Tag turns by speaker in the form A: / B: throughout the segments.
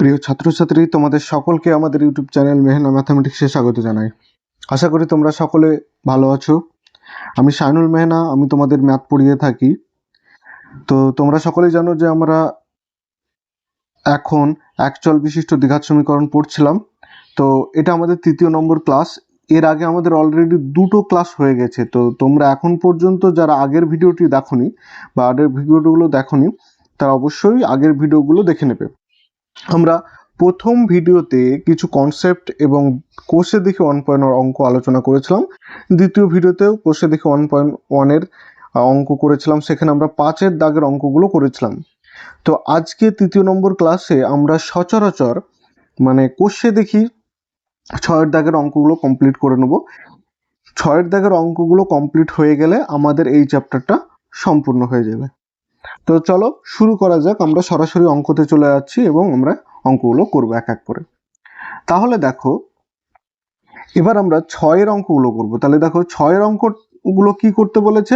A: প্রিয় ছাত্রছাত্রী, তোমাদের সকলকে আমাদের ইউটিউব চ্যানেল মেহনা ম্যাথামেটিক্সে স্বাগত জানাই। আশা করি তোমরা সকলে ভালো আছো। আমি শাইনুল মেহনা, আমি তোমাদের ম্যাথ পড়িয়ে থাকি। তো তোমরা সকলেই জানো যে আমরা এখন একচল বিশিষ্ট দ্বিঘাত সমীকরণ পড়ছিলাম। তো এটা আমাদের তৃতীয় নম্বর ক্লাস। এর আগে আমাদের অলরেডি দুটো ক্লাস হয়ে গেছে। তো তোমরা এখন পর্যন্ত যারা আগের ভিডিওটি দেখোনি বা আগের ভিডিওগুলো দেখোনি, তারা অবশ্যই আগের ভিডিওগুলো দেখে নেবে। আমরা প্রথম ভিডিওতে কিছু কনসেপ্ট এবং কোষে দেখে 1.1 অঙ্ক আলোচনা করেছিলাম। দ্বিতীয় ভিডিওতেও কোষে দেখে 1.1-এর অঙ্ক করেছিলাম, সেখানে আমরা 5-এর দাগের অঙ্কগুলো করেছিলাম। তো আজকে তৃতীয় নম্বর ক্লাসে আমরা সচরাচর মানে কোষে দেখি 6-এর দাগের অঙ্কগুলো কমপ্লিট করে নেব। 6-এর দাগের অঙ্কগুলো কমপ্লিট হয়ে গেলে আমাদের এই চ্যাপ্টারটা সম্পূর্ণ হয়ে যাবে। তো চলো শুরু করা যাক। আমরা সরাসরি অঙ্কতে চলে যাচ্ছি এবং আমরা অঙ্কগুলো করব এক এক করে। তাহলে দেখো, এবার আমরা 6-এর অঙ্কগুলো করব। তাহলে দেখো 6-এর অঙ্কগুলো কি করতে বলেছে।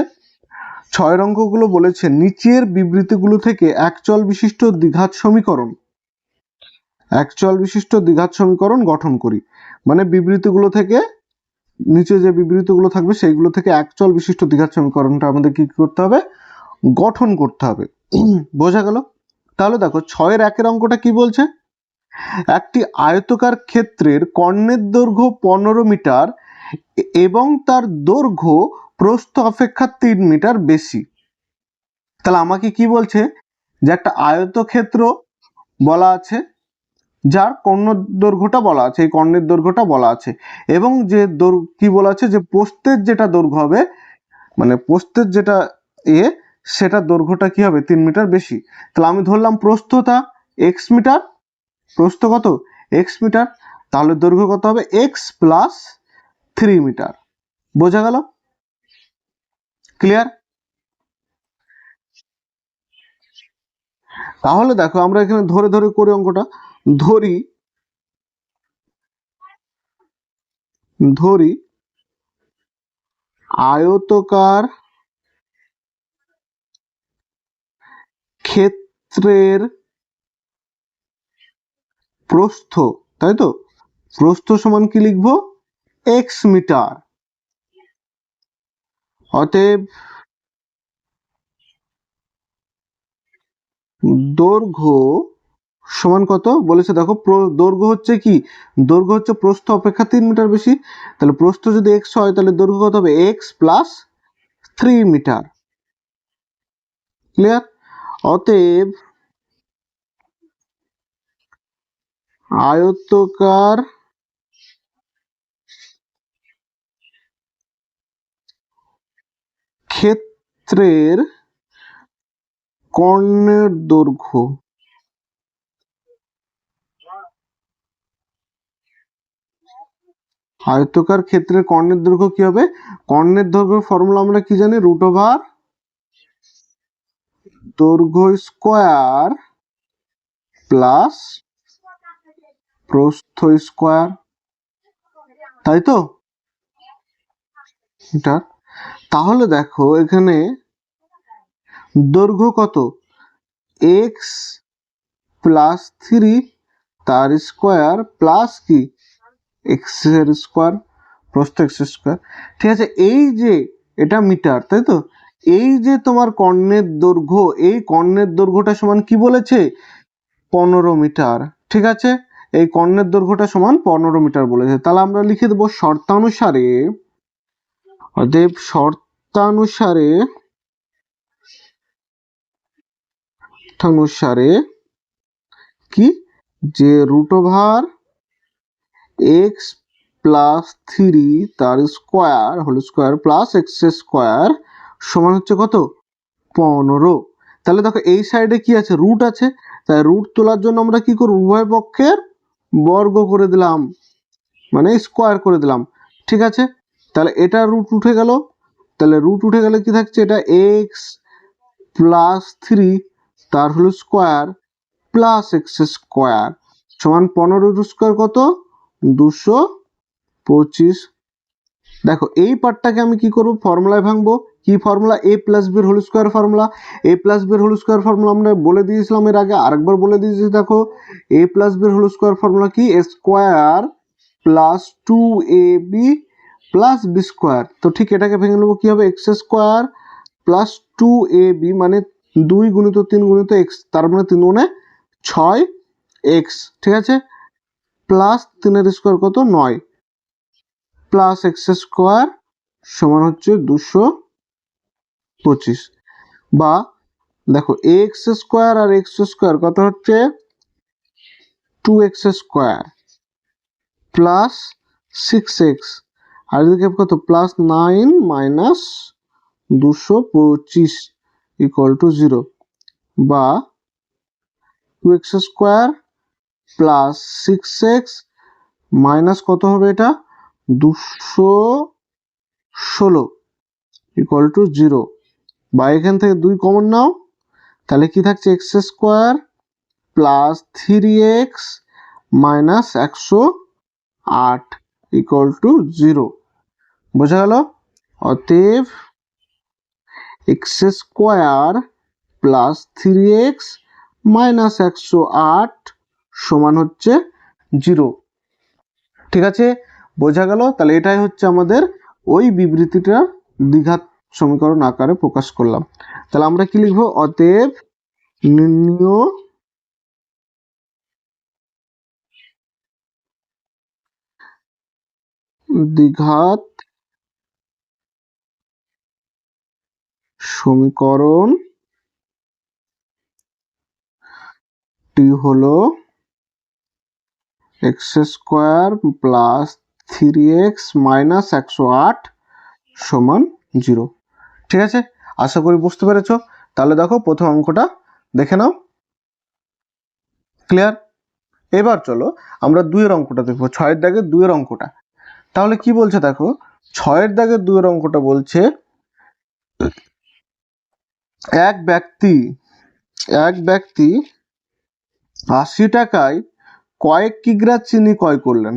A: 6-এর অঙ্কগুলো বলেছে নিচের বিবৃতিগুলো থেকে একচল বিশিষ্ট দ্বিঘাত সমীকরণ গঠন করি। মানে বিবৃতিগুলো থেকে, নিচে যে বিবৃতিগুলো থাকবে সেইগুলো থেকে একচল বিশিষ্ট দ্বিঘাত সমীকরণটা আমাদের কি করতে হবে, গঠন করতে হবে। বোঝা গেল? তাহলে দেখো 6-এর 1-এর অঙ্কটা কি বলছে, একটি আয়তকার ক্ষেত্রের কর্ণের দৈর্ঘ্য 15 মিটার এবং তার দৈর্ঘ্য প্রস্থ অপেক্ষা 3 মিটার বেশি। তাহলে আমাকে কি বলছে, যে একটা আয়তক্ষেত্র বলা আছে, যার কর্ণের দৈর্ঘ্যটা বলা আছে, এই কর্ণের দৈর্ঘ্যটা বলা আছে, এবং যে কি বলা আছে, যে প্রস্থের যেটা দৈর্ঘ্য হবে, মানে প্রস্থের যেটা সেটা দৈর্ঘ্যটা কি হবে, 3 মিটার বেশি। তাহলে আমি ধরলাম প্রস্থতা x মিটার, প্রস্থ কত, x মিটার, তাহলে দৈর্ঘ্য কত হবে, x প্লাস 3 মিটার। বোঝা গেল? ক্লিয়ার? তাহলে দেখো আমরা এখানে ধরে ধরে করি অঙ্কটা। ধরি আয়তকার ক্ষেত্রের প্রস্থ, তাই তো, প্রস্থ সমান কি লিখবো, x মিটার। অতএব দৈর্ঘ্য সমান কত বলেছে, দেখো দৈর্ঘ্য হচ্ছে কি, দৈর্ঘ্য হচ্ছে প্রস্থ অপেক্ষা 3 মিটার বেশি। তাহলে প্রস্থ যদি x হয়, তাহলে দৈর্ঘ্য কত হবে, x প্লাস 3 মিটার। ক্লিয়ার? অতএব আয়তকার ক্ষেত্রের কর্ণের দৈর্ঘ্য, আয়তকার ক্ষেত্রের কর্ণের দৈর্ঘ্য কি হবে, কর্ণের দৈর্ঘ্য ফর্মুলা আমরা কি জানি, রুট ওভার দৈর্ঘ্য স্কয়ার প্লাস প্রস্থ স্কয়ার, তাই তো। তাহলে দেখো এখানে দৈর্ঘ্য কত, x প্লাস 3 তার স্কয়ার প্লাস কি x এর স্কয়ার, প্রস্থ x স্কয়ার। ঠিক আছে, এই যে এটা মিটার, তাই তো, এই যে তোমার কর্ণের দৈর্ঘ্য, এই কর্ণের দৈর্ঘ্যটা সমান কি বলেছে, 15 মিটার। ঠিক আছে, এই কর্ণের দৈর্ঘ্যটা সমান 15 মিটার বলেছে। তাহলে আমরা লিখে দেবো শর্তানুসারে, অতএব শর্তানুসারে কি, যে রুট ওভার এক্স প্লাস 3 তার square whole square plus x square সমান হচ্ছে কত, 15। তাহলে দেখো এই সাইডে কি আছে, রুট আছে, তাই রুট তোলার জন্য আমরা কি করব, উভয় পক্ষের বর্গ করে দিলাম, মানে স্কোয়ার করে দিলাম। ঠিক আছে, তাহলে এটা রুট উঠে গেল, তাহলে রুট উঠে গেলে কি থাকছে, এটা এক্স প্লাস 3 তার হলো স্কোয়ার প্লাস এক্স স্কোয়ার সমান 15 স্কোয়ার কত, 225। দেখো এই পার্টটাকে আমি কি করব, ফর্মুলায় ভাঙবো। কি ফর্মুলা, এ প্লাস বির whole square formula. A plus বির হোল স্কোয়ার ফর্মুলা আমরা বলে দিয়েছিলাম এর আগে, আরেকবার বলে দিয়েছি দেখো। এ প্লাস বির হোল স্কোয়ার ফর্মুলা কি, A square plus 2ab plus B square. তো ঠিক এটাকে ভেঙে নেবো, কি হবে, এক্স স্কোয়ার প্লাস 2ab মানে 2 গুণিত 3 গুণিত এক্স, তার মানে 3 গুণে 6x, ঠিক আছে, প্লাস 3 এর স্কোয়ার কত 9, প্লাস এক্স স্কোয়ার সমান হচ্ছে 225। বা দেখো এক্স স্কোয়ার আর এক্স স্কোয়ার কত হচ্ছে 2x স্কোয়ার প্লাস 6x, আর এদিকে কত প্লাস 9 মাইনাস 225 ইকুয়াল টু 0। বা 2x square plus 6x minus কত হবে এটা 216 ইকুয়াল টু 0। বা এখান থেকে 2 কমন নাও, তাহলে কি থাকছে x square plus 3x minus 108 equal to 0। বোঝা গেল? অতএব x square plus 3x minus 108 সমান হচ্ছে 0। ঠিক আছে, বোঝা গেল? তাহলে এটাই হচ্ছে আমাদের ওই বিবৃতিটা দ্বিঘাত সমীকরণ আকারে প্রকাশ করলাম। তাহলে আমরা কি লিখবো, অতএব নির্ণীয় দ্বিঘাত সমীকরণটি হলো x square plus 3x minus 108 সমান 0। ঠিক আছে, আশা করি বুঝতে পেরেছ। তাহলে দেখো প্রথম অঙ্কটা দেখে নাও, ক্লিয়ার? এবার চলো আমরা 2 এর অঙ্কটা দেখবো, 6 এর দাগের 2 এর অঙ্কটা। তাহলে কি বলছে দেখো, 6 এর দাগের 2 এর অঙ্কটা বলছে এক ব্যক্তি 80 টাকায় কয়েক কিগ্রা চিনি ক্রয় করলেন।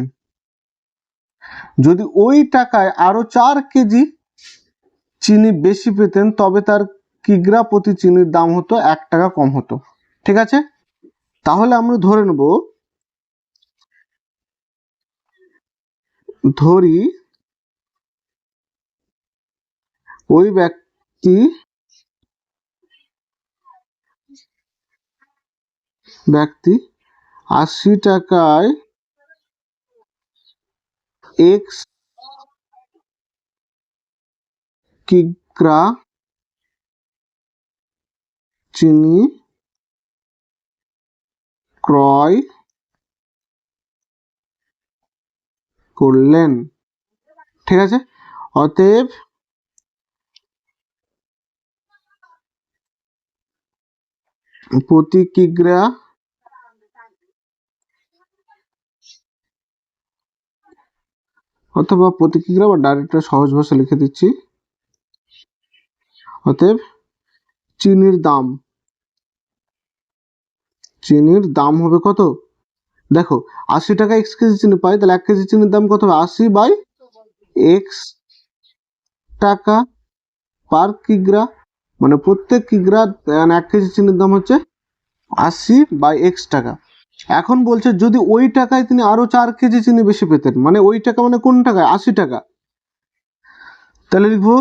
A: যদি ওই টাকায় আরো 4 কেজি চিনি বেশি পেতেন তবে তার কিগ্রা প্রতি চিনির দাম হতো 1 টাকা কম হতো। ঠিক আছে, তাহলে আমরা ধরি ওই ব্যক্তি 80 টাকায় এক্স কিগ্রা চিনি ক্রয় করলেন। ঠিক আছে, অতএব প্রতি কিগ্রা অথবা প্রতি কিগ্রা, বা ডাইরেক্ট সহজ ভাষা লিখে দিচ্ছি, অতএব চিনির দাম হবে কত, দেখো 80 টাকা x কেজি চিনি পাই, তাহলে 1 কেজি চিনির দাম কত হবে 80 বাই x টাকা পার কিগ্রা, মানে প্রত্যেক কিগ্রা 1 কেজি চিনির দাম হচ্ছে 80 বাই x টাকা। এখন বলছে যদি ওই টাকায় তিনি আরো 4 কেজি চিনি বেশি পেতেন, মানে ওই টাকা মানে কোন টাকায় 80 টাকা, তাহলে লিখবো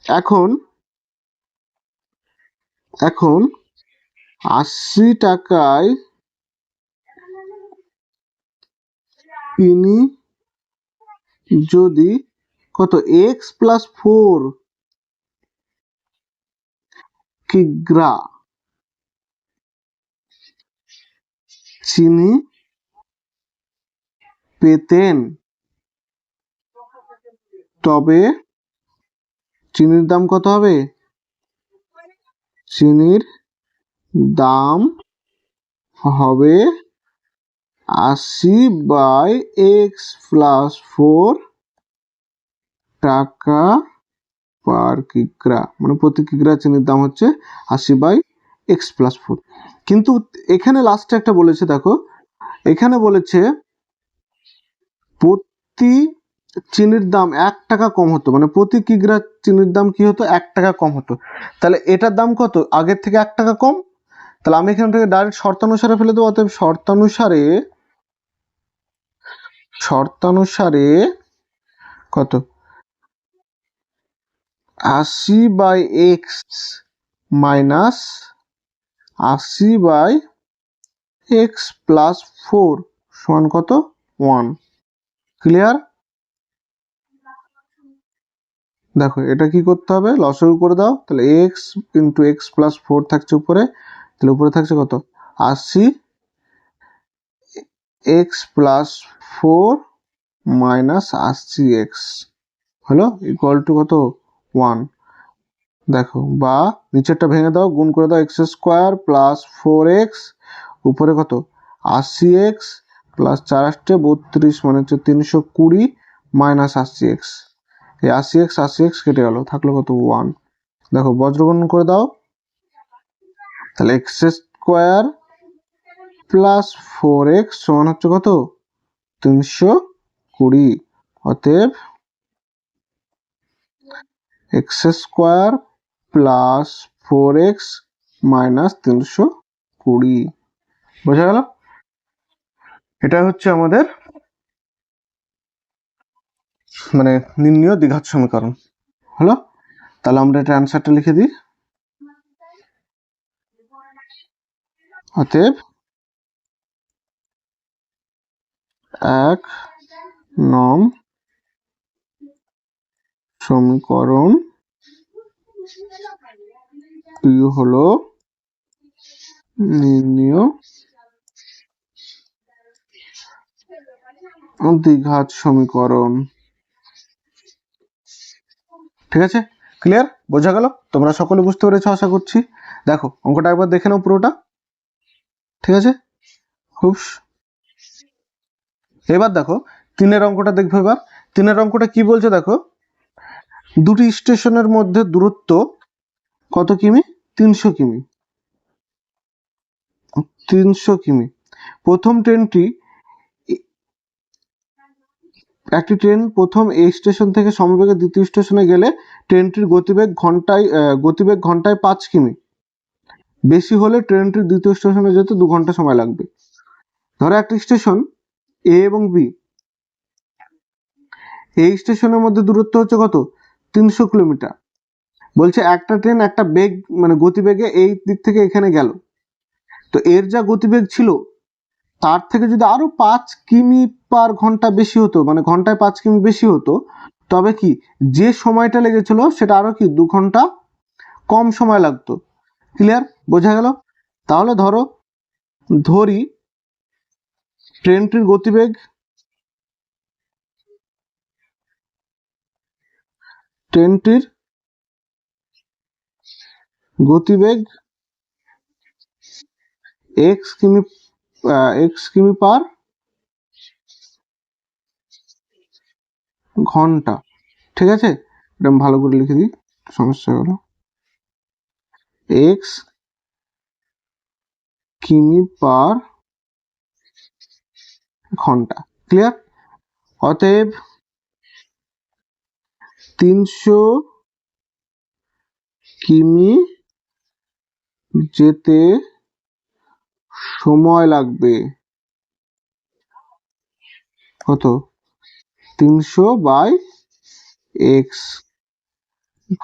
A: এখন 80 টাকায় তিনি যদি কত x প্লাস 4 কিগ্রা চিনি পেতেন তবে চিনির দাম কত হবে, চিনির দাম হবে 80 বাই x প্লাস 4 টাকা পার কিগ্রা, মানে প্রতি কিগ্রা চিনির দাম হচ্ছে 80 বাই x প্লাস 4। কিন্তু এখানে লাস্টে একটা বলেছে, দেখো এখানে বলেছে প্রতি চিনির দাম 1 টাকা কম হতো, মানে প্রতি কিগ্রা চিনির দাম কি হতো, 1 টাকা কম হতো। তাহলে এটার দাম কত, আগের থেকে 1 টাকা কম। তাহলে আমি এখান থেকে ডাইরেক্ট শর্তানুসারে ফেলে দেবো। অতএব শর্তানুসারে কত, 80/x মাইনাস 80/x প্লাস 4 সমান কত, 1। ক্লিয়ার? দেখো এটা কি করতে হবে, লসাগু করে দাও। তাহলে x ইন্টু এক্স প্লাস 4 থাকছে উপরে, তাহলে উপরে থাকছে কত, 80x প্লাস 4 মাইনাস 80x হলো ইকুয়াল টু কত, 1। দেখো বা নিচেরটা ভেঙে দাও, গুণ করে দাও, x² প্লাস 4x উপরে কত, 80x প্লাস 4×8 32 মানে হচ্ছে 320 মাইনাস 80x। এই 80x কেটে গেল, থাকলো কত, 1। দেখো বজ্রগণন করে দাও, তাহলে x² প্লাস 4x সমান হচ্ছে কত, 320। অতএব x² প্লাস 4x মাইনাস 320। বোঝা গেল? এটা হচ্ছে আমাদের মানে নির্ণীয় দ্বিঘাত সমীকরণ হলো। তাহলে আমরা এটা অ্যান্সারটা লিখে দিই। অতএব 1নং সমীকরণ টি হলো নির্ণীয় দ্বিঘাত সমীকরণ। ঠিক আছে, ক্লিয়ার? বোঝা গেল? তোমরা সকলে বুঝতে পেরেছো আশা করছি। দেখো অঙ্কটা একবার দেখে নাও পুরোটা। ঠিক আছে, খুব। এবার দেখো 3-এর অঙ্কটা দেখবো। এবার 3-এর অঙ্কটা কি বলছে দেখো, দুটি স্টেশনের মধ্যে দূরত্ব কত কিমি, 300 কিমি। 300 কিমি। প্রথম ট্রেনটি, একটি ট্রেন প্রথম এই স্টেশন থেকে সমবেগে দ্বিতীয় স্টেশনে গেলে ট্রেনটির গতিবেগ ঘন্টায় 5 কিমি বেশি হলে ট্রেনটির দ্বিতীয় স্টেশনে যেতে 2 ঘন্টা সময় লাগবে। ধরো একটা স্টেশন এ এবং বি, এই স্টেশনের মধ্যে দূরত্ব হচ্ছে কত, 300 কিলোমিটার। বলছে একটা ট্রেন একটা বেগ মানে গতিবেগে এই দিক থেকে এখানে গেল, তো এর যা গতিবেগ ছিল তার থেকে যদি আরো 5 কিমি/ঘন্টা বেশি হতো, মানে ঘন্টায় 5 কিমি বেশি হতো, তবে কি যে সময়টা লেগেছিল সেটা আরো কি 2 ঘন্টা কম সময় লাগতো। ক্লিয়ার? বোঝা গেল? তাহলে ধরি ট্রেনটির গতিবেগ x কিমি/ঘন্টা। ঠিক আছে, এটা ভালো করে লিখে দিই, সমস্যা হলো x কিমি/ঘন্টা। ক্লিয়ার? অতএব 300 কিমি যেতে সময় লাগবে কত, 300/x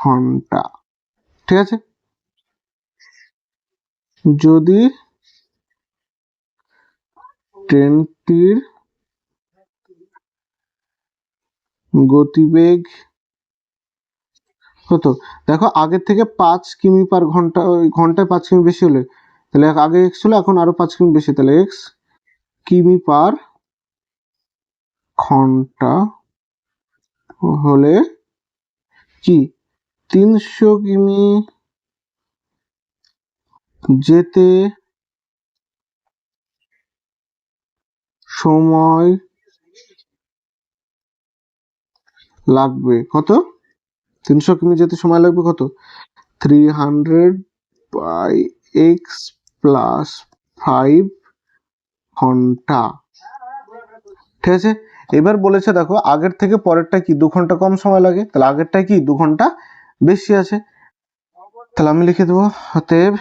A: ঘন্টা। ঠিক আছে, যদি ট্রেনটির গতিবেগ কত, দেখো আগের থেকে 5 কিমি/ঘন্টা, ঘন্টায় 5 কিমি বেশি হলে, তাহলে আগে x ছিল এখন আরো 5 কিমি বেশি, তাহলে x কিমি/ঘন্টা হলে কি 300 কিমি যেতে সময় লাগবে কত, 300 কিমি যেতে সময় লাগবে কত, 300/x প্লাস 5 ঘন্টা। ঠিক আছে, এবার বলেছে দেখো আগের থেকে পরেরটা কি 2 ঘন্টা কম সময় লাগে, তাহলে আগেরটা কি 2 ঘন্টা বেশি আছে। তাহলে আমি লিখে দেবো অতএব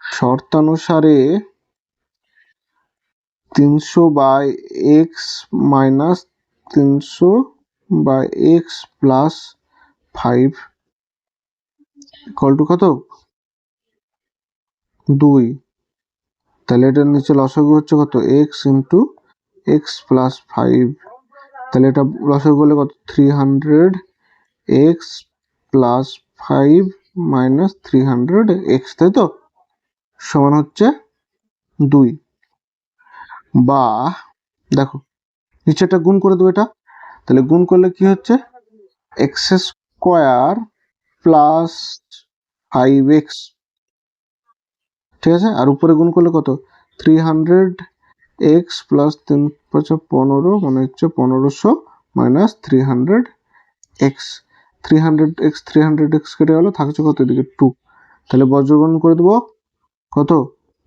A: শর্তানুসারে 300/x minus 300/x plus 5 equal to কত 2। তাহলে এটার নিচে লসাগু হচ্ছে কত x ইন্টু এক্স প্লাস 5। তাহলে এটা লসাগু করলে কত 300x প্লাস 5 মাইনাস 300x, তাই তো, সমান হচ্ছে 2। বা দেখো নিচেটা গুণ করে দেবো এটা, তাহলে গুণ করলে কি হচ্ছে এক্স স্কোয়ার প্লাস 5x, ঠিক আছে। আর উপরে গুণ করলে কত 300x প্লাস 3×5 = 15, মানে হচ্ছে 1500 মাইনাস 300x। 300x কেটে গেল, থাকছে কত এদিকে 2। তাহলে বজ্রগুণ করে দেবো কত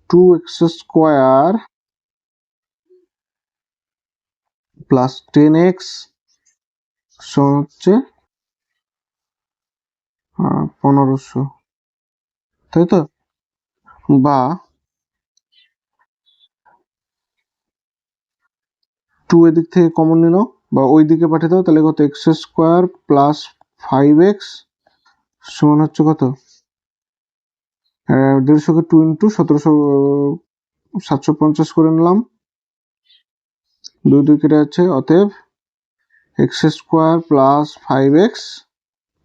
A: 2x স্কোয়ার প্লাস 10x সমান হচ্ছে 1500, তাই তো। বা 2 এদিক থেকে কমন নিয়ে নাও বা ওই দিকে পাঠিয়ে দাও, তাহলে কত এক্স স্কোয়ার প্লাস 5x সমান হচ্ছে কত 150কে 2 ইন্টু 750 করে নিলাম, 2 2 কেটে যাচ্ছে, অতএব x square plus 5x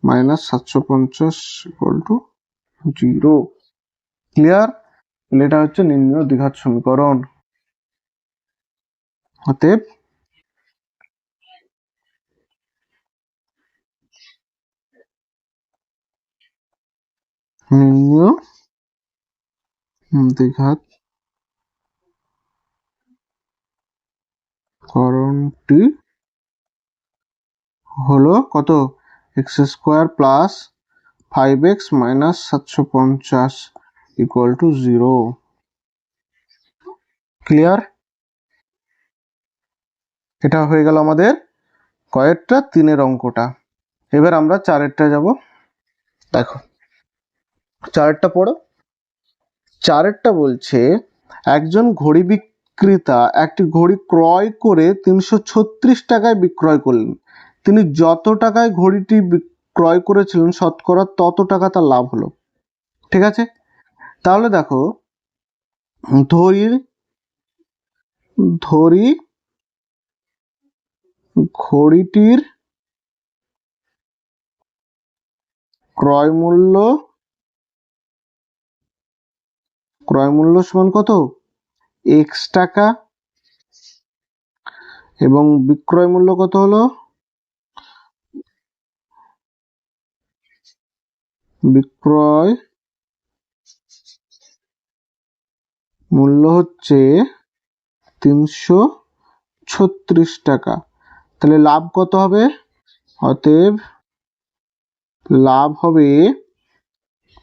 A: minus 750 equal to 0। Clear? এটা হচ্ছে নির্ণয় দ্বিঘাত সমীকরণ। অতএব নির্ণয় দ্বিঘাত করণটি হলো কত x square plus 5x minus 750 equal to 0। Clear? এটা হয়ে গেল আমাদের কয়েকটা 3-এর অঙ্কটা। এবার আমরা 4-এরটা যাব। দেখো 4-এরটা পড়ো। 4-এরটা বলছে একজন ঘড়ি বিক্রেতা একটি ঘড়ি ক্রয় করে 336 টাকায় বিক্রয় করলেন। তিনি যত টাকায় ঘড়িটি ক্রয় করেছিলেন শতকরা তত টাকা তার লাভ হলো। ঠিক আছে, তাহলে দেখো ধরি ঘড়িটির ক্রয় মূল্য সমান কত x টাকা এবং বিক্রয় মূল্য কত হলো বিক্রয় মূল্য হচ্ছে 336 টাকা। তাহলে লাভ কত হবে? অতএব লাভ হবে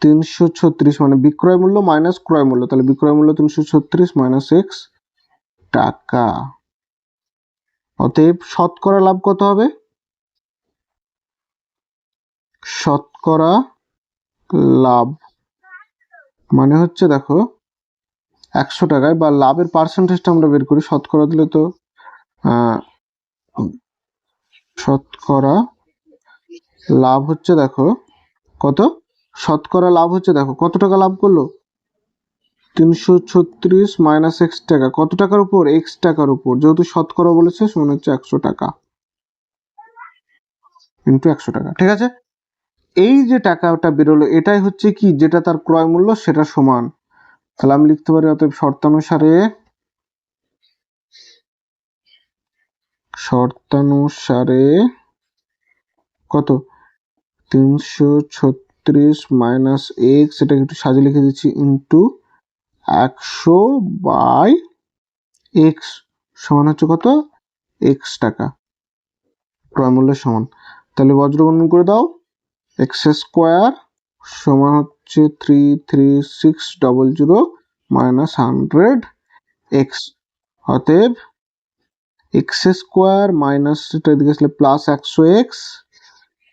A: 336, মানে বিক্রয় মূল্য মাইনাস ক্রয় মূল্য, তাহলে বিক্রয় মূল্য 336 মাইনাস x টাকা। অতএব শতকরা লাভ কত হবে? শতকরা লাভ মানে হচ্ছে দেখো 100 টাকায়, বা লাভের পার্সেন্টেজটা আমরা বের করি, শতকরা দিলে তো শতকরা লাভ হচ্ছে দেখো কত, শতকরা লাভ হচ্ছে দেখো কত টাকা লাভ করলো 336 মাইনাস x টাকা, কত টাকার উপর x টাকার উপর, যেহেতু শতকরা বলেছে সমান হচ্ছে 100 টাকা ইন্টু 100 টাকা। ঠিক আছে, এই যে টাকাটা বেরোলো এটাই হচ্ছে কি যেটা তার ক্রয় মূল্য সেটা সমান। তাহলে আমি লিখতে পারি অতএব শর্তানুসারে কত 336 মাইনাস x, এটাকে একটু সাজিয়ে লিখে দিচ্ছি, ইন্টু 100/x সমান হচ্ছে কত x টাকা ক্রয় মূল্যের সমান। তাহলে বজ্রগণন করে দাও, এক্স স্কোয়ার সমান হচ্ছে 33600 মাইনাস 100x। অতএব এক্স স্কোয়ার মাইনাস এটা এদিকে আসলে প্লাস 100x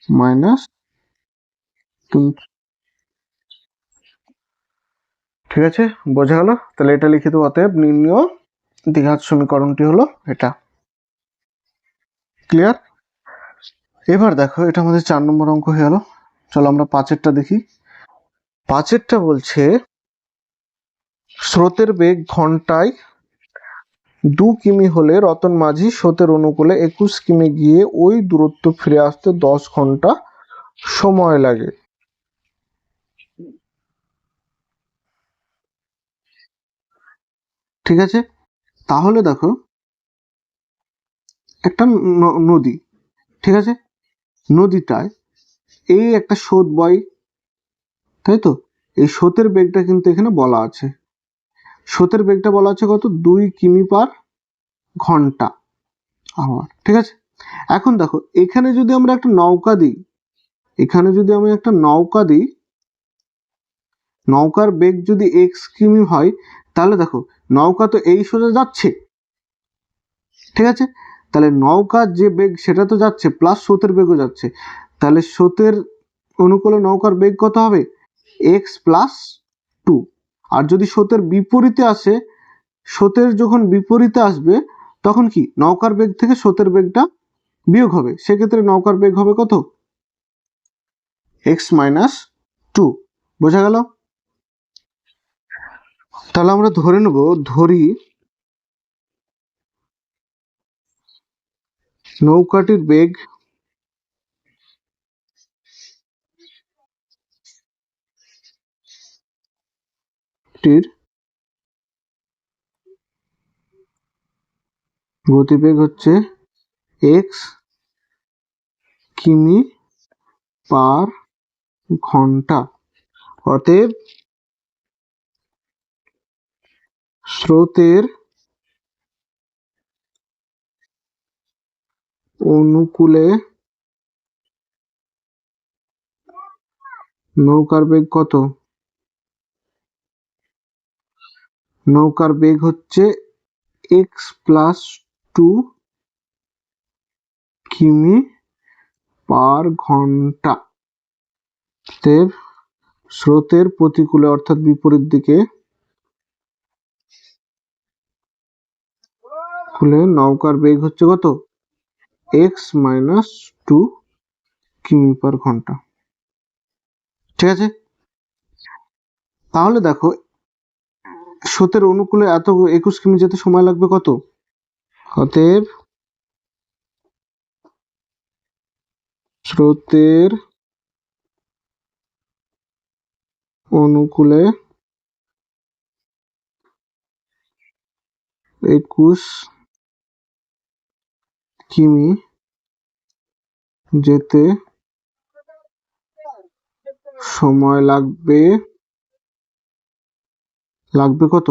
A: মাইনাস, ঠিক আছে, বোঝা গেল? তাহলে এটা লিখে দেবো, অতএব নির্ণয় দ্বিঘাত সমীকরণটি হলো এটা। ক্লিয়ার? এবার দেখো এটা আমাদের 4 নম্বর অঙ্ক হয়ে গেল। চলো আমরা 5এরটা দেখি। 5এরটা বলছে স্রোতের বেগ ঘন্টায় 2 কিমি হলে রতন মাঝি স্রোতের অনুকূলে 21 কিমি গিয়ে ওই দূরত্ব ফিরে আসতে 10 ঘন্টা সময় লাগে। ঠিক আছে, তাহলে দেখো একটা নদী, ঠিক আছে, নদীটায় এই একটা স্রোত বয়, তাই তো? এই স্রোতের বেগটা কিন্তু এখানে বলা আছে, স্রোতের বেগটা বলা আছে কত, 2 কিমি পার ঘন্টা আওয়ার। ঠিক আছে, এখন দেখো এখানে যদি আমরা একটা নৌকা দিই, এখানে যদি আমি একটা নৌকা দিই, নৌকার বেগ যদি x কিমি হয়, তাহলে দেখো নৌকা তো এই সোজা যাচ্ছে, ঠিক আছে, তাহলে নৌকার যে বেগ সেটা তো যাচ্ছে, প্লাস স্রোতের বেগও যাচ্ছে, তাহলে স্রোতের অনুকূলে নৌকার বেগ কত হবে, x প্লাস 2। আর যদি স্রোতের বিপরীতে আসে, স্রোতের যখন বিপরীতে আসবে তখন কি নৌকার বেগ থেকে স্রোতের বেগটা বিয়োগ হবে, সেক্ষেত্রে নৌকার বেগ হবে কত, x মাইনাস 2। বোঝা গেল? তাহলে আমরা ধরে নেব, ধরি নৌকাটির বেগ গতিবেগ হচ্ছে x কিমি পার ঘন্টা। অতএব স্রোতের অনুকূলে নৌকার বেগ কত, নৌকার বেগ হচ্ছে x প্লাস 2 কিমি পার ঘন্টা। স্রোতের প্রতিকূলে অর্থাৎ বিপরীত দিকে খুলে নৌকার বেগ হচ্ছে কত, x মাইনাস 2 কিমি পার ঘন্টা। ঠিক আছে, তাহলে দেখো স্রোতের অনুকূলে এত 21 কিমি যেতে সময় লাগবে কত, অতএব স্রোতের অনুকূলে 21 কিমি যেতে সময় লাগবে কত,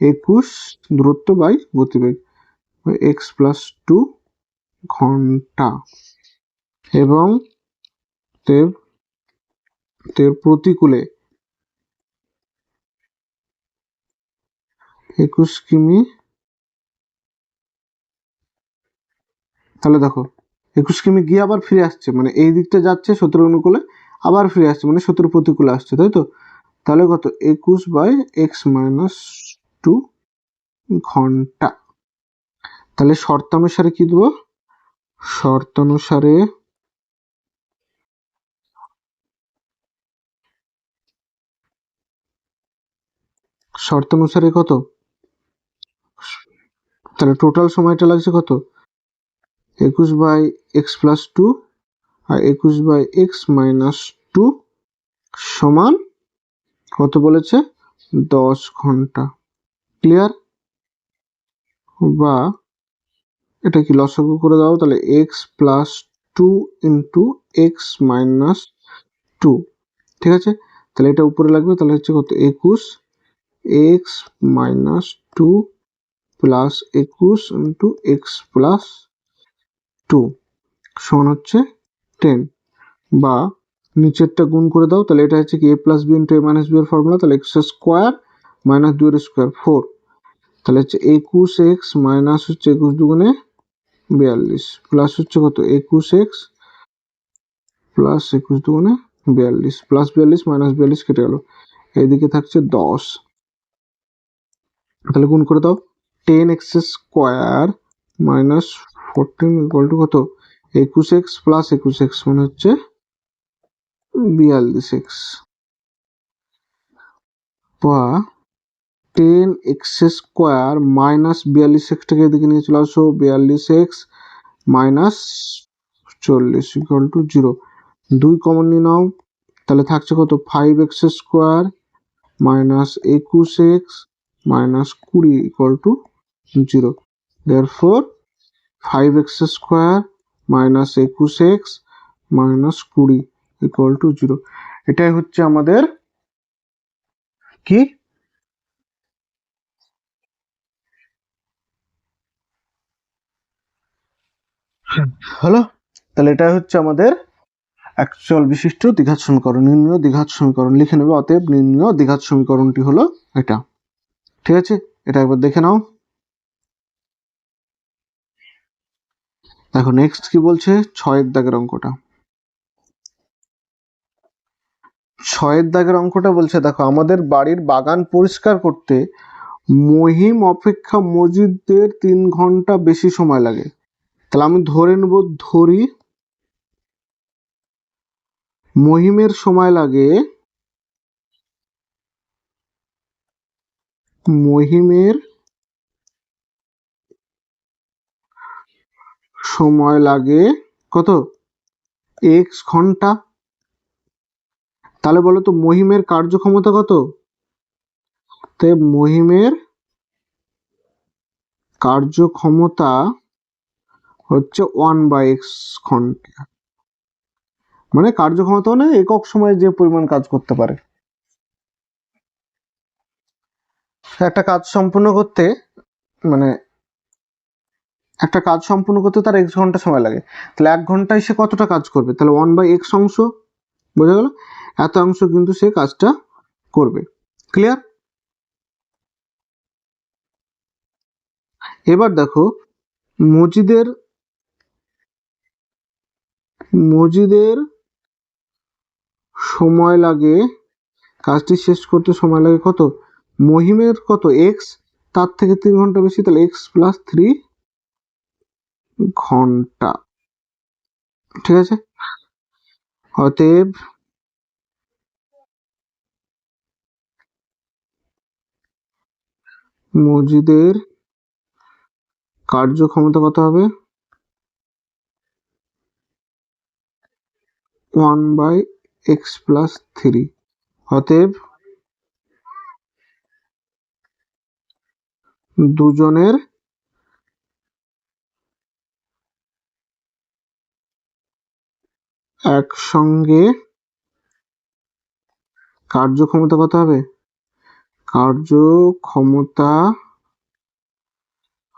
A: 21 দূরত্ব বাই গতিবেগ, x প্লাস 2 ঘন্টা। এবং প্রতিকূলে 21 কিমি, তাহলে দেখো 21 কিমি গিয়ে আবার ফিরে আসছে, মানে এই দিকটা যাচ্ছে 17 অনুকূলে, আবার ফিরে আসছে মানে 17 প্রতিকূলে আসছে, তাই তো? তাহলে কত, 21 বাই x মাইনাস 2 ঘন্টা। তাহলে শর্তানুসারে কি দেবো, শর্তানুসারে কত, তাহলে টোটাল সময়টা লাগছে কত, 21 বাই এক্স প্লাস 2 আর 21 বাই এক্স মাইনাস 2 সমান কত বলেছে, 10 ঘন্টা। ক্লিয়ার? বা এটা কি লসাগু করে দাও, তাহলে x plus 2 into x minus 2, ঠিক আছে, তাহলে এটা উপরে লাগবে, তাহলে হচ্ছে কত, 21 x minus 2 plus 21 into x plus 2 সমান হচ্ছে 10। বা নিচেরটা গুণ করে দাও, তাহলে এটা হচ্ছে কি a plus B into a minus B এর ফর্মুলা, তাহলে এক্স স্কোয়ার মাইনাস 2 এর স্কোয়ার 4, তাহলে হচ্ছে 21 এক্স মাইনাস হচ্ছে 21 দুগুণে 42 প্লাস হচ্ছে কত 21x প্লাস 21 দুগুণে 42 প্লাস 42 মাইনাস 42 কেটে গেল, এদিকে থাকছে 10। তাহলে গুণ করে দাও, 10x square minus 14 equal to কত 21x প্লাস 21x মানে হচ্ছে 42x, বা 10x স্কোয়ার মাইনাস 42xটাকে এদিকে নিয়ে চলে আসো, 42x minus 40 equal to 0। 2 common নিয়ে নাও, তাহলে থাকছে কত 5x square minus 21x minus 20 equal to 0। therefore 5x square minus 21x minus 20 equal to 0। এটাই হচ্ছে আমাদের কি হলো। তাহলে এটাই হচ্ছে আমাদের অ্যাকচুয়াল বিশিষ্ট দ্বিঘাত সমীকরণ, নির্ণয় দ্বিঘাত সমীকরণ লিখে নেবে। অতএব নির্ণয় দ্বিঘাত সমীকরণটি হলো এটা। ঠিক আছে, এটা একবার দেখে নাও। দেখো নেক্সট কি বলছে, 6 দাগের অঙ্কটা। 6 দাগের অঙ্কটা বলছে দেখো, আমাদের বাড়ির বাগান পরিষ্কার করতে মহিম অপেক্ষা মজিদদের 3 ঘন্টা বেশি সময় লাগে। তাহলে আমি ধরে নেব, ধরি মহিমের সময় লাগে, মহিমের সময় লাগে কত x ঘন্টা। তাহলে বলো তো মহিমের কার্যক্ষমতা কত, তে মহিমের কার্যক্ষমতা হচ্ছে 1/x ঘন্টা, মানে কার্যক্ষমতা মানে একক সময়ে যে পরিমাণ কাজ করতে পারে। একটা কাজ সম্পূর্ণ করতে মানে একটা কাজ সম্পূর্ণ করতে তার x ঘন্টা সময় লাগে, তাহলে 1 ঘন্টায় সে কতটা কাজ করবে, তাহলে 1/x অংশ, বোঝা গেল, এত অংশ কিন্তু সে কাজটা করবে। ক্লিয়ার? এবার দেখো মজিদের সময় লাগে, কাজটি শেষ করতে সময় লাগে কত, মহিমের কত x, তার থেকে 3 ঘন্টা বেশি, তাহলে x প্লাস 3 ঘন্টা। ঠিক আছে, অতএব মজিদের কার্যক্ষমতা কত হবে, 1/x প্লাস 3। অতএব দুজনের একসঙ্গে কার্যক্ষমতা কত হবে, কার্যক্ষমতা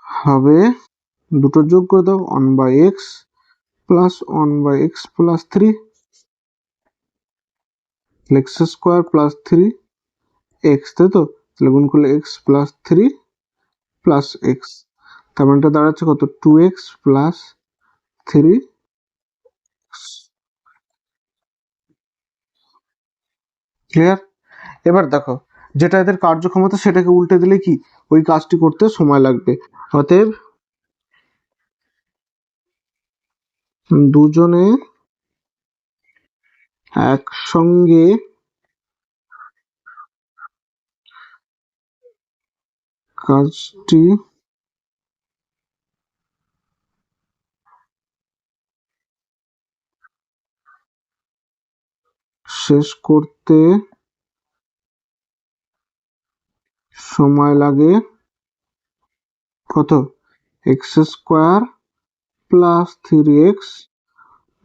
A: হবে, দুটো যোগ করে দাও, 1/x plus 1/x plus 3, x square plus 3x, তাই তো, তাহলে গুণ করলে x প্লাস 3 প্লাস x, তার মানে এটা দাঁড়াচ্ছে কত 2x প্লাস 3। ক্লিয়ার? এবার দেখো যেটা এদের কার্যক্ষমতা সেটাকে উল্টে দিলে কি ওই কাজটি করতে সময় লাগবে। অতএব দুজনে একসঙ্গে কাজটি শেষ করতে সময় লাগে কত, x square plus 3x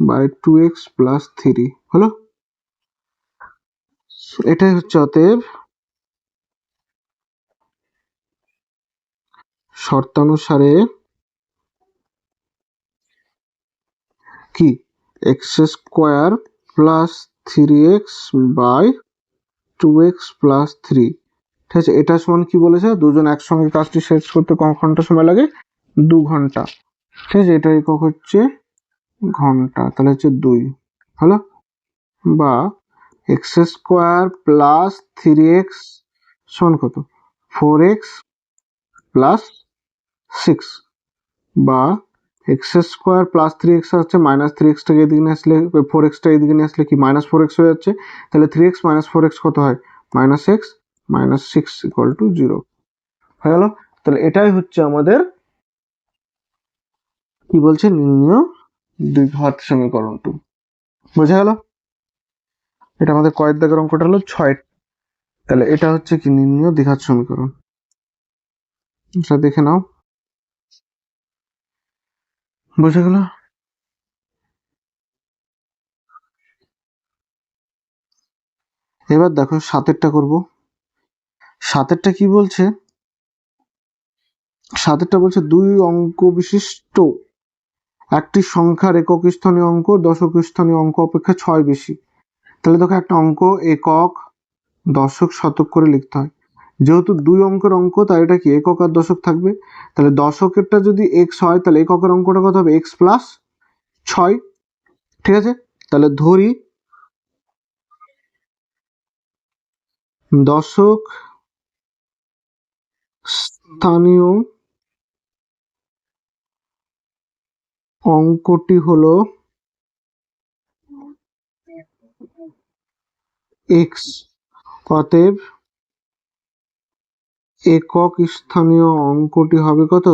A: by 2x plus 3। হলো, এটাই হচ্ছে অতএব শর্তানুসারে কি x square plus 3x by 2x plus 3। ঠিক আছে, এটা সমান কি বলেছে, দুজন একসঙ্গে কাজটি শেষ করতে ক ঘন্টা সময় লাগে, 2 ঘন্টা। ঠিক আছে, এটা একক হচ্ছে ঘন্টা, তাহলে হচ্ছে 2 হলো। বা এক্স স্কোয়ার প্লাস 3x সমান কত 4x প্লাস 6, বা এক্স স্কোয়ার প্লাস 3x হচ্ছে মাইনাস 3xটাকে এদিকে নিয়ে আসলে 4xটা এদিকে নিয়ে আসলে কি মাইনাস 4x হয়ে যাচ্ছে, তাহলে 3x মাইনাস 4x কত হয় minus x minus 6 equal to 0 হয়ে গেল। তাহলে এটাই হচ্ছে আমাদের কি বলছে নির্ণয় দ্বিঘাত সমীকরণ 2। বোঝা গেল? এটা আমাদের কয়েক দাগের অঙ্কটা হলো 6। তাহলে এটা হচ্ছে কি নির্ণয় দ্বিঘাত সমীকরণ, এটা দেখে নাও। বুঝে গেল? এবার দেখো 7এরটা করব। 7এরটা কি বলছে, 7এরটা বলছে 2 অঙ্ক বিশিষ্ট একটি সংখ্যার একক স্থানীয় অঙ্ক দশক স্থানীয় অঙ্ক অপেক্ষা 6 বেশি। তাহলে দেখো একটা অঙ্ক একক দশক শতক করে লিখতে হয়, যেহেতু 2 অঙ্কের অঙ্ক তাই এটা কি একক আর দশক থাকবে। তাহলে দশকেরটা যদি x হয় তাহলে এককের অঙ্কটা কত হবে x প্লাস 6। ঠিক আছে, তাহলে ধরি দশক স্থানীয় অঙ্কটি হলো x, অতএব একক স্থানীয় অঙ্কটি হবে কত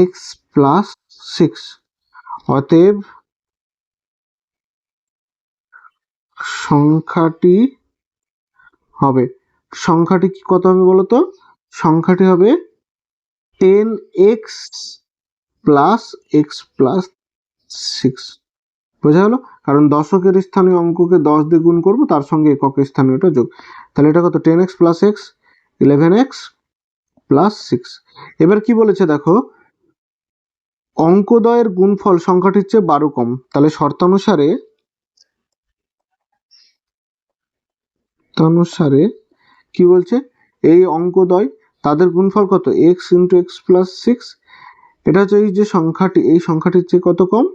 A: x প্লাস 6। অতএব সংখ্যাটি হবে, সংখ্যাটি কি কত হবে বলতো, সংখ্যাটি হবে 10x প্লাস x প্লাস 6। বোঝা গেল? কারণ দশকের স্থানীয় অঙ্ককে 10 দিয়ে গুণ করবো, তার সঙ্গে এককের স্থানীয়টা যোগ। তাহলে এটা কত 10x plus x 11x plus 6। এবার কি বলেছে দেখো, অঙ্কদ্বয়ের গুণফল সংখ্যাটির চেয়ে 12 কম। তাহলে শর্তানুসারে কি বলছে, এই অঙ্কদ্বয় তাদের গুণফল কত x ইন্টু এক্স প্লাস 6। এটা হচ্ছে এই যে সংখ্যাটি, এই সংখ্যাটির চেয়ে কত কম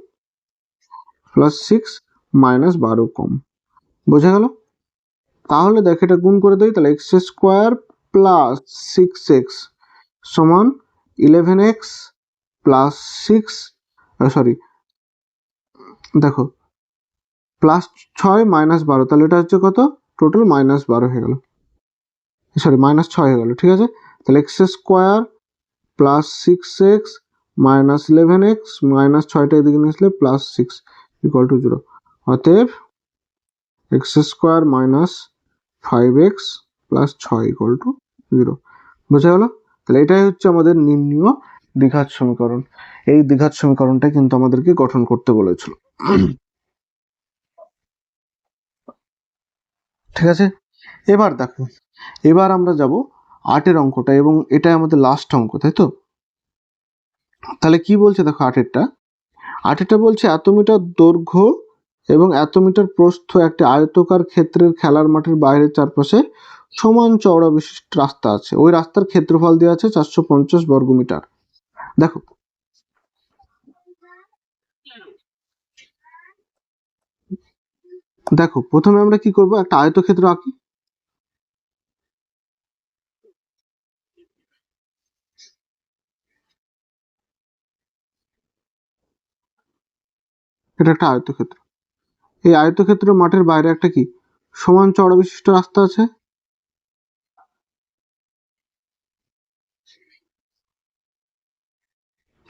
A: প্লাস 6 মাইনাস 12 কম। বোঝা গেল? তাহলে দেখ এটা গুণ করে দেয়, তাহলে এক্স স্কোয়ার প্লাস 6x সমান 11x প্লাস 6, সরি দেখো প্লাস 6 মাইনাস 12, তাহলে এটা হচ্ছে কত টোটাল মাইনাস 12 হয়ে গেল, সরি মাইনাস 6 হয়ে গেল। ঠিক আছে, তাহলে x square plus 6x minus 11x minus 6টা এদিকে নিয়ে আসলে প্লাস 6 ইকুয়াল টু 0। অতএব x square minus 5x plus 6 equal to 0। বোঝা গেল? তাহলে এটাই হচ্ছে আমাদের নির্ণীয় দ্বিঘাত সমীকরণ। এই দ্বিঘাত সমীকরণটা কিন্তু আমাদেরকে গঠন করতে বলেছিল। ঠিক আছে, এবার দেখো, এবার আমরা যাব 8এর অঙ্কটা, এবং এটা আমাদের লাস্ট অঙ্ক, তাই তো? তাহলে কি বলছে দেখো 8এরটা বলছে এত মিটার দৈর্ঘ্য এবং এত মিটার প্রস্থ একটি আয়তকার ক্ষেত্রের খেলার মাঠের বাইরের চারপাশে সমান চওড়া বিশিষ্ট রাস্তা আছে। ওই রাস্তার ক্ষেত্রফল দেওয়া আছে 450 বর্গমিটার। দেখো দেখো প্রথমে আমরা কি করব, একটা আয়তক্ষেত্র আঁকি। এটা একটা আয়তক্ষেত্র, এই আয়তক্ষেত্র মাঠের বাইরে একটা কি সমান চওড়া বিশিষ্ট রাস্তা আছে।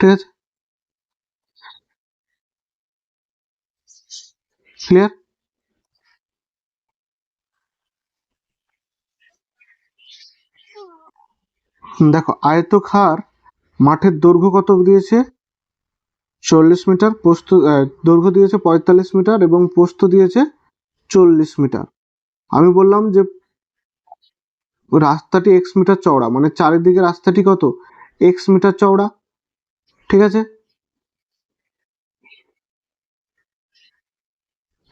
A: ঠিক আছে, ক্লিয়ার? দেখো আয়তক্ষার মাঠের দৈর্ঘ্য কত দিয়েছে 40 মিটার, প্রস্থ দৈর্ঘ্য দিয়েছে 45 মিটার এবং প্রস্থ দিয়েছে 40 মিটার। আমি বললাম যে রাস্তাটি x মিটার চওড়া, মানে চারিদিকে রাস্তাটি কত x মিটার চওড়া। ঠিক আছে,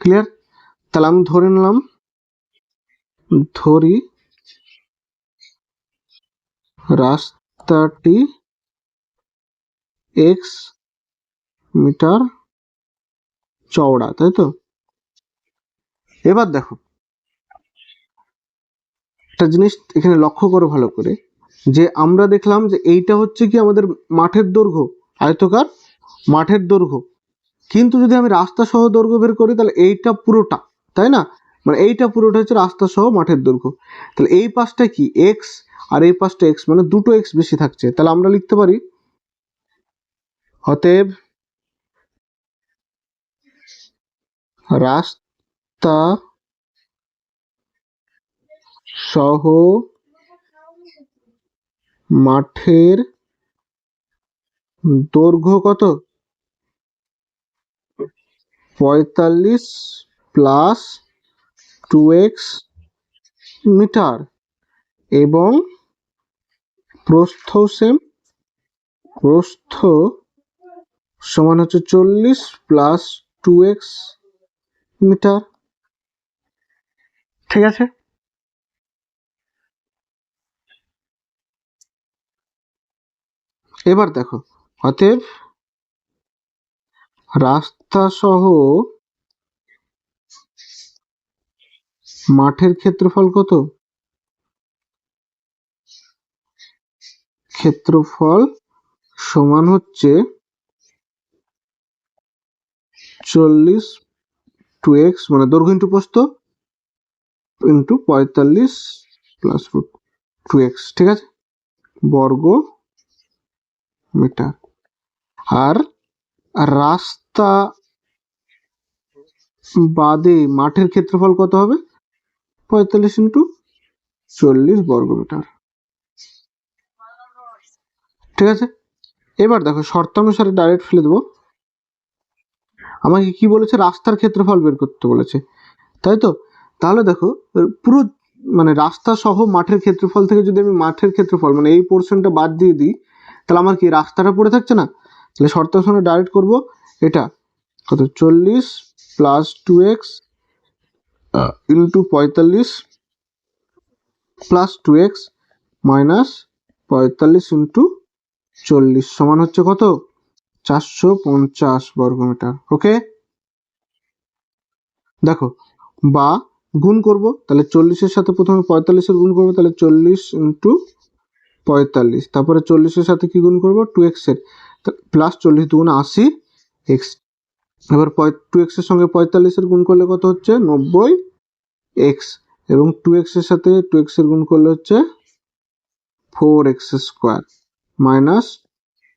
A: ক্লিয়ার? তাহলে আমি ধরে নিলাম, ধরি রাস্তাটি এক্স মিটার চওড়া, তাই তো? এবার দেখো একটা জিনিস এখানে লক্ষ্য করো ভালো করে, যে আমরা দেখলাম যে এইটা হচ্ছে কি আমাদের মাঠের দৈর্ঘ্য, আয়তকার মাঠের দৈর্ঘ্য। কিন্তু যদি আমি রাস্তা সহ দৈর্ঘ্য বের করি তাহলে এইটা পুরোটা, তাই না? মানে এইটা পুরোটা হচ্ছে রাস্তা সহ মাঠের দৈর্ঘ্য। তাহলে এই পাশটা কি এক্স আর এই পাশটা এক্স, মানে দুটো এক্স বেশি থাকছে। তাহলে আমরা লিখতে পারি অতএব রাস্তা সহ মাঠের দৈর্ঘ্য কত? 45 প্লাস 2x মিটার, এবং প্রস্থ সেম, প্রস্থ সমান হচ্ছে 40 প্লাস 2x মিটার। ঠিক আছে? এবার দেখো অতএব রাস্তা সহ মাঠের ক্ষেত্রফল কত? ক্ষেত্রফল সমান হচ্ছে 40 2x, মানে দৈর্ঘ্য ইন্টু প্রস্থ ইন্টু 45 প্লাস 2x, ঠিক আছে, বর্গ মিটার। আর রাস্তা বাদে মাঠের ক্ষেত্রফল কত হবে? 45 ইন্টু 40 বর্গ মিটার। ঠিক আছে? এবার দেখো শর্তানুসারে ডাইরেক্ট ফেলে দেবো। আমাকে কি বলেছে? রাস্তার ক্ষেত্রফল বের করতে বলেছে, তাই তো? তাহলে দেখো পুরো মানে রাস্তা সহ মাঠের ক্ষেত্রফল থেকে যদি আমি মাঠের ক্ষেত্রফল মানে এই পোর্শনটা বাদ দিয়ে দিই, তাহলে আমার কি রাস্তাটা পড়ে থাকছে না? তাহলে শর্তানুসারে ডাইরেক্ট করব এটা কত, 40 plus 2x into 45 plus 2x minus 45 into 40 সমান হচ্ছে কত? 450 বর্গমিটার। ওকে, দেখো বা গুণ করব, তাহলে 40-এর সাথে প্রথমে 45-এর গুণ করবো, তাহলে 40 ইন্টু 45, তারপরে 40-এর সাথে কি গুণ করবো? 2x এর, প্লাস 40 দুগুণ 80 এক্স। এবার 2x এর সঙ্গে 45-এর গুণ করলে কত হচ্ছে? 90 এক্স, এবং 2x এর সাথে 2x এর গুণ করলে হচ্ছে 4x স্কোয়ার মাইনাস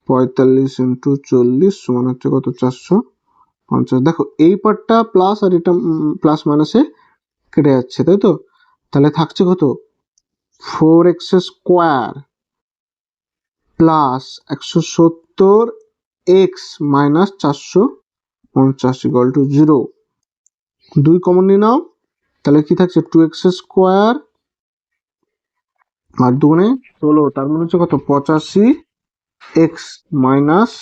A: 45 ইন্টু 40 সমান হচ্ছে কত? 450। দেখো এই পার্টটা প্লাস আর এটা প্লাস মাইনাসে কেটে যাচ্ছে, তাই তো? তাহলে থাকছে কত? 4x square plus 170 x minus 450 equal to 0। 2 common নিয়ে নাও, তাহলে কি থাকছে? 2x স্কোয়ার আর দুগুণে 16, তার মানে হচ্ছে কত? 85 এক্স মাইনাস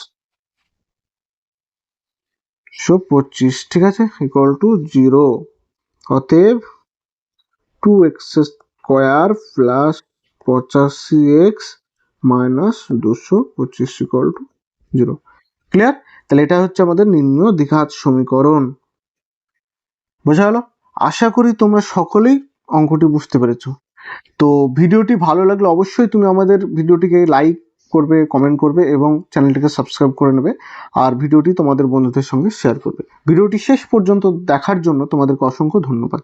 A: 125, ঠিক আছে, ইকুয়াল টু 0। অতএব 2x square plus 85x minus 225 equal to 0। Clear? তাহলে এটা হচ্ছে আমাদের নির্ণয় দ্বিঘাত সমীকরণ। বোঝা গেল? আশা করি তোমরা সকলেই অঙ্কটি বুঝতে পেরেছো। তো ভিডিওটি ভালো লাগলে অবশ্যই তুমি আমাদের ভিডিওটিকে লাইক করবে, কমেন্ট করবে এবং চ্যানেলটিকে সাবস্ক্রাইব করে নেবে, আর ভিডিওটি তোমাদের বন্ধুদের সঙ্গে শেয়ার করবে। ভিডিওটি শেষ পর্যন্ত দেখার জন্য তোমাদেরকে অসংখ্য ধন্যবাদ।